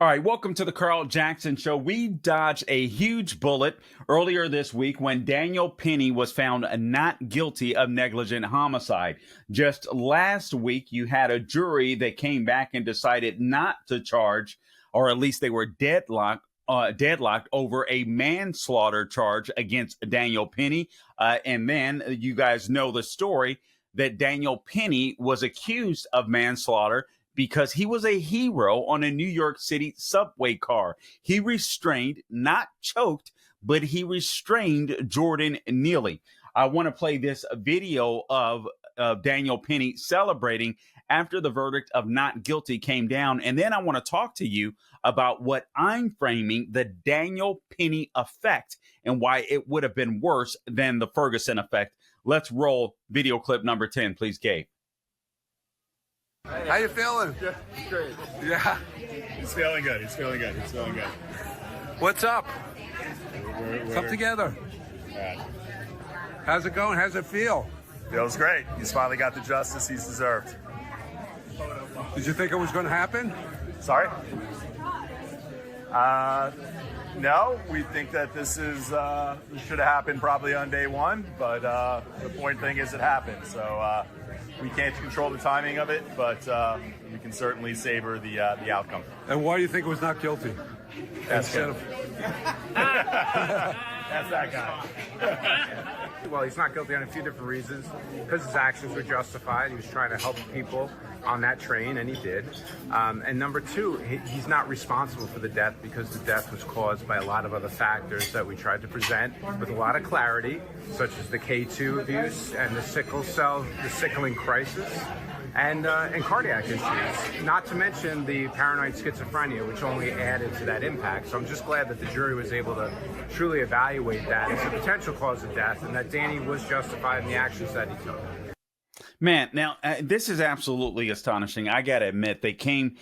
All right, welcome to the Carl Jackson Show. We dodged a huge bullet earlier this week when Daniel Penny was found not guilty of negligent homicide. Just last week, you had a jury that came back and decided not to charge, or at least they were deadlocked over a manslaughter charge against Daniel Penny. And then you guys know the story that Daniel Penny was accused of manslaughter because he was a hero on a New York City subway car. He restrained, not choked, but he restrained Jordan Neely. I want to play this video of Daniel Penny celebrating after the verdict of not guilty came down. And then I want to talk to you about what I'm framing the Daniel Penny effect and why it would have been worse than the Ferguson effect. Let's roll video clip number 10, please, Gabe. How you feeling? Yeah, great. Yeah. He's feeling good. He's feeling good. He's feeling good. What's up? We're Come together. How's it going? How's it feel? Feels great. He's finally got the justice he's deserved. Did you think it was going to happen? Sorry? No, we think that this should have happened probably on day one, but the point thing is it happened. So we can't control the timing of it, but we can certainly savor the outcome. And why do you think it was not guilty? That's good. That's that guy. Well, he's not guilty on a few different reasons. Because his actions were justified. He was trying to help people on that train, and he did. And number two, he's not responsible for the death because the death was caused by a lot of other factors that we tried to present with a lot of clarity, such as the K2 abuse and the sickling crisis. And cardiac issues, not to mention the paranoid schizophrenia, which only added to that impact. So I'm just glad that the jury was able to truly evaluate that as a potential cause of death and that Danny was justified in the actions that he took. Man, now this is absolutely astonishing. I got to admit, they came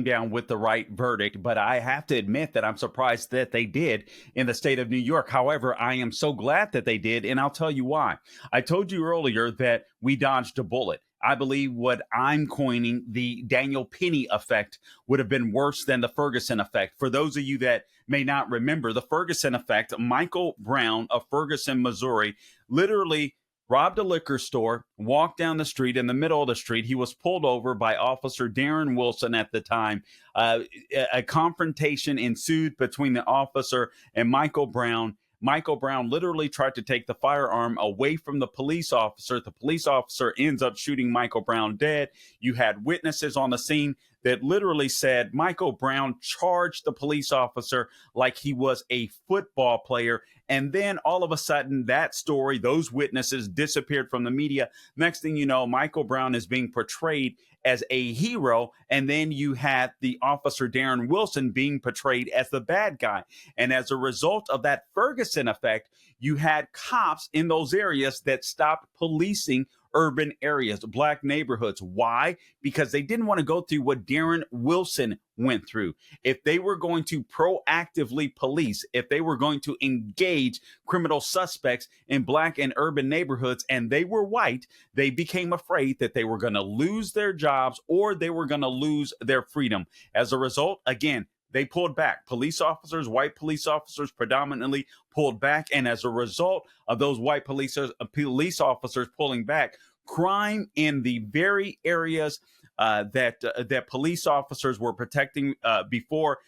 down with the right verdict, but I have to admit that I'm surprised that they did in the state of New York. However, I am so glad that they did, and I'll tell you why. I told you earlier that we dodged a bullet. I believe what I'm coining the Daniel Penny effect would have been worse than the Ferguson effect. For those of you that may not remember the Ferguson effect, Michael Brown of Ferguson, Missouri, literally robbed a liquor store, walked down the street. In the middle of the street, he was pulled over by Officer Darren Wilson at the time. A confrontation ensued between the officer and Michael Brown. Michael Brown literally tried to take the firearm away from the police officer. The police officer ends up shooting Michael Brown dead. You had witnesses on the scene that literally said Michael Brown charged the police officer like he was a football player. And then all of a sudden, that story, those witnesses disappeared from the media. Next thing you know, Michael Brown is being portrayed as a hero. And then you had the officer Darren Wilson being portrayed as the bad guy. And as a result of that Ferguson effect, you had cops in those areas that stopped policing urban areas, black neighborhoods. Why? Because they didn't want to go through what Darren Wilson went through. If they were going to proactively police, if they were going to engage criminal suspects in black and urban neighborhoods, and they were white, they became afraid that they were going to lose their jobs or they were going to lose their freedom. As a result, again, they pulled back. Police officers, white police officers predominantly pulled back. And as a result of those white police officers pulling back, crime in the very areas that police officers were protecting before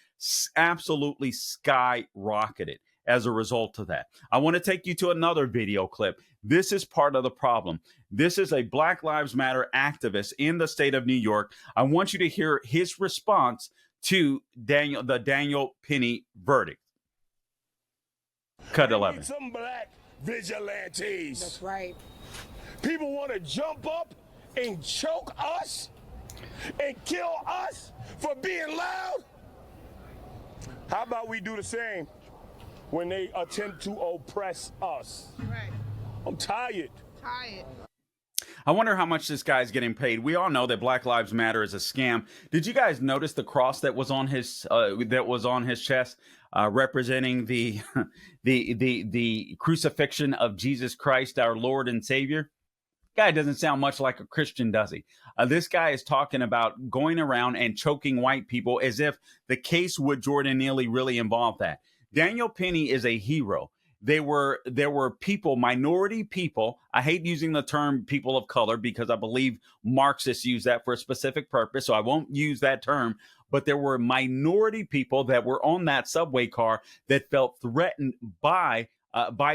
absolutely skyrocketed as a result of that. I want to take you to another video clip. This is part of the problem. This is a Black Lives Matter activist in the state of New York. I want you to hear his response to the Daniel Penny verdict. Cut 11. Some black vigilantes. That's right. People want to jump up and choke us and kill us for being loud. How about we do the same when they attempt to oppress us? Right. I'm tired. Tired. I wonder how much this guy's getting paid. We all know that Black Lives Matter is a scam. Did you guys notice the cross that was on his chest, representing the the crucifixion of Jesus Christ, our Lord and Savior? Guy doesn't sound much like a Christian, does he? This guy is talking about going around and choking white people as if the case with Jordan Neely really involved that. Daniel Penny is a hero. There were people, minority people. I hate using the term people of color because I believe Marxists use that for a specific purpose, so I won't use that term. But there were minority people that were on that subway car that felt threatened by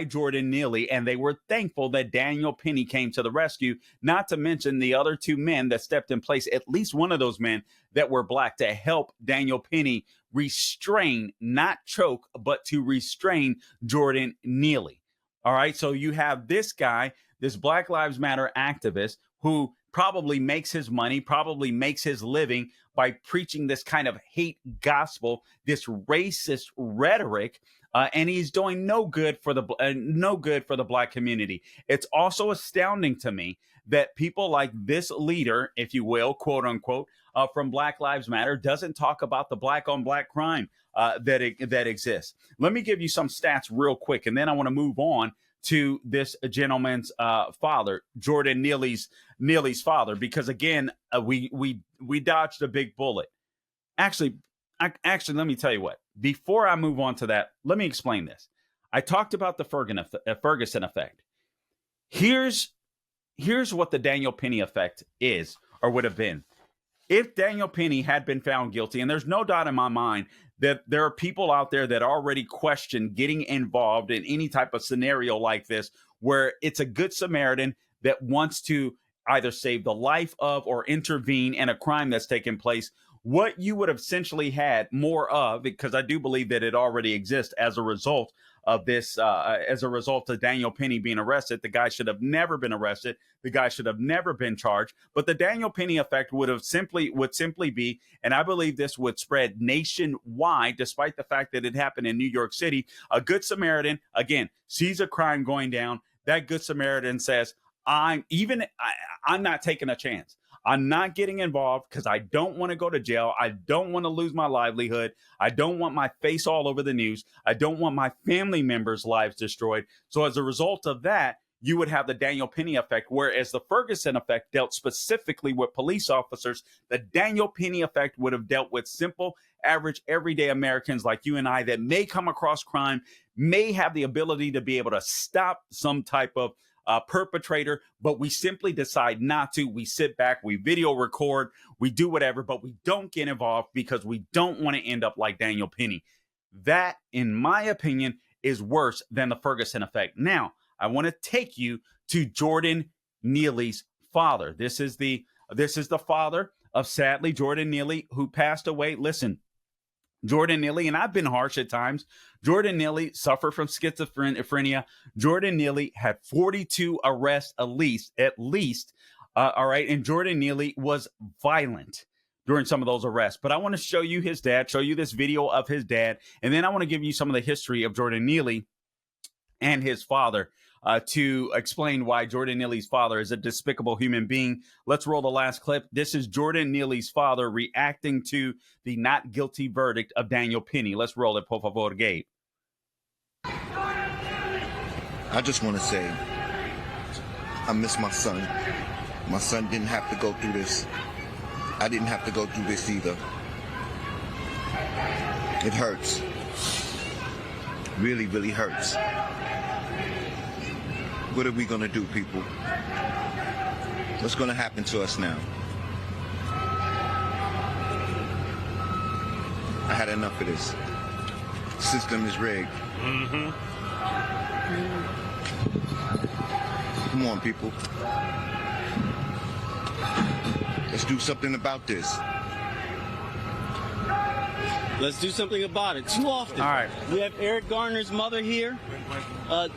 Jordan Neely, and they were thankful that Daniel Penny came to the rescue, not to mention the other two men that stepped in place, at least one of those men that were black, to help Daniel Penny restrain, not choke, but to restrain Jordan Neely. All right, so you have this guy, this Black Lives Matter activist who probably makes his money, probably makes his living by preaching this kind of hate gospel, this racist rhetoric, and he's doing no good for the black community. It's also astounding to me that people like this leader, if you will, quote unquote, from Black Lives Matter, doesn't talk about the black on black crime that exists. Let me give you some stats real quick, and then I want to move on to this gentleman's father, Jordan Neely's father, because again, we dodged a big bullet. Actually, let me tell you what. Before I move on to that, let me explain this. I talked about the Ferguson effect. Here's what the Daniel Penny effect is or would have been. If Daniel Penny had been found guilty, and there's no doubt in my mind that there are people out there that already question getting involved in any type of scenario like this, where it's a good Samaritan that wants to either save the life of or intervene in a crime that's taken place. What you would have essentially had more of, because I do believe that it already exists as a result of this, as a result of Daniel Penny being arrested. The guy should have never been arrested. The guy should have never been charged. But the Daniel Penny effect would simply be, and I believe this would spread nationwide, despite the fact that it happened in New York City. A good Samaritan, again, sees a crime going down. That good Samaritan says, I'm not taking a chance. I'm not getting involved because I don't want to go to jail. I don't want to lose my livelihood. I don't want my face all over the news. I don't want my family members' lives destroyed. So as a result of that, you would have the Daniel Penny effect, whereas the Ferguson effect dealt specifically with police officers. The Daniel Penny effect would have dealt with simple, average, everyday Americans like you and I that may come across crime, may have the ability to be able to stop some type of perpetrator, but we simply decide not to. We sit back, we video record, we do whatever, but we don't get involved because we don't want to end up like Daniel Penny. That, in my opinion, is worse than the Ferguson effect. Now, I want to take you to Jordan Neely's father. This is the father of, sadly, Jordan Neely, who passed away. Listen, Jordan Neely, and I've been harsh at times, Jordan Neely suffered from schizophrenia. Jordan Neely had 42 arrests at least. All right. And Jordan Neely was violent during some of those arrests. But I want to show you his dad, show you this video of his dad. And then I want to give you some of the history of Jordan Neely and his father to explain why Jordan Neely's father is a despicable human being. Let's roll the last clip. This is Jordan Neely's father reacting to the not guilty verdict of Daniel Penny. Let's roll it, por favor, Gabe. I just want to say, I miss my son. My son didn't have to go through this. I didn't have to go through this either. It hurts. Really, really hurts. What are we going to do, people? What's going to happen to us now? I had enough of this. System is rigged. Come on, people. Let's do something about this. Let's do something about it. Too often. All right. We have Eric Garner's mother here. All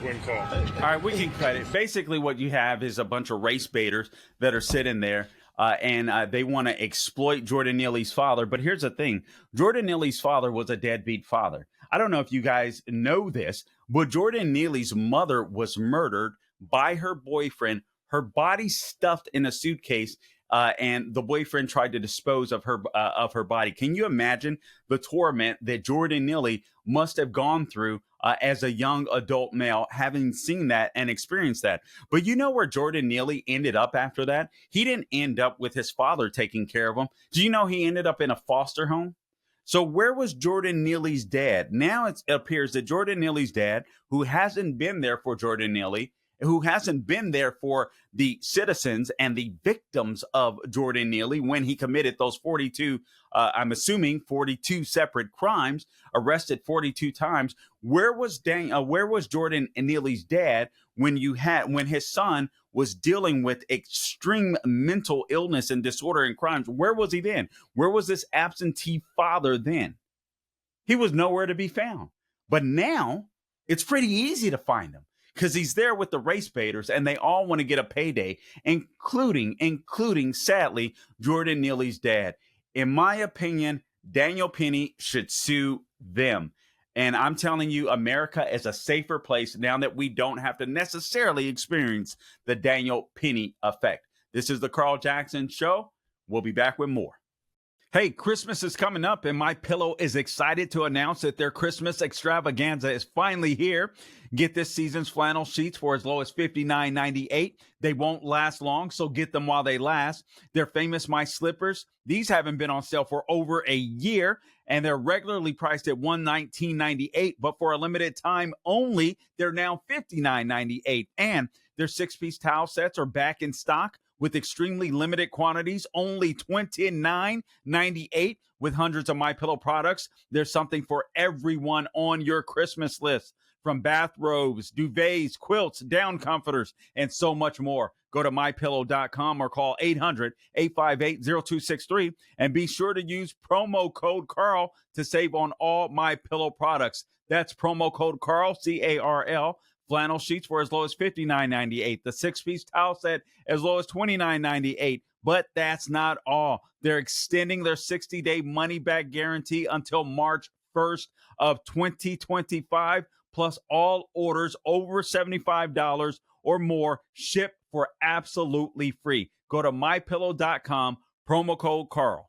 right, we can cut it. Basically, what you have is a bunch of race baiters that are sitting there, and they want to exploit Jordan Neely's father. But here's the thing. Jordan Neely's father was a deadbeat father. I don't know if you guys know this, but Jordan Neely's mother was murdered by her boyfriend, her body stuffed in a suitcase, and the boyfriend tried to dispose of her body. Can you imagine the torment that Jordan Neely must have gone through as a young adult male, having seen that and experienced that. But you know where Jordan Neely ended up after that? He didn't end up with his father taking care of him. Do you know he ended up in a foster home? So where was Jordan Neely's dad? Now it appears that Jordan Neely's dad, who hasn't been there for Jordan Neely, who hasn't been there for the citizens and the victims of Jordan Neely when he committed those 42, I'm assuming 42 separate crimes, arrested 42 times. Where was Jordan Neely's dad when his son was dealing with extreme mental illness and disorder and crimes? Where was he then? Where was this absentee father then? He was nowhere to be found. But now it's pretty easy to find him, because he's there with the race baiters and they all want to get a payday, including, sadly, Jordan Neely's dad. In my opinion, Daniel Penny should sue them. And I'm telling you, America is a safer place now that we don't have to necessarily experience the Daniel Penny effect. This is the Carl Jackson Show. We'll be back with more. Hey, Christmas is coming up, and My Pillow is excited to announce that their Christmas extravaganza is finally here. Get this season's flannel sheets for as low as $59.98. They won't last long, so get them while they last. Their famous My Slippers, these haven't been on sale for over a year, and they're regularly priced at $119.98, but for a limited time only, they're now $59.98. And their 6-piece towel sets are back in stock with extremely limited quantities, only $29.98. With hundreds of My Pillow products, there's something for everyone on your Christmas list, from bathrobes, duvets, quilts, down comforters, and so much more. Go to mypillow.com or call 800-858-0263 and be sure to use promo code Carl to save on all My Pillow products. That's promo code Carl, C-A-R-L. Flannel sheets for as low as $59.98. The 6-piece towel set as low as $29.98. But that's not all. They're extending their 60-day money-back guarantee until March 1st of 2025. Plus, all orders over $75 or more ship for absolutely free. Go to mypillow.com, promo code Carl.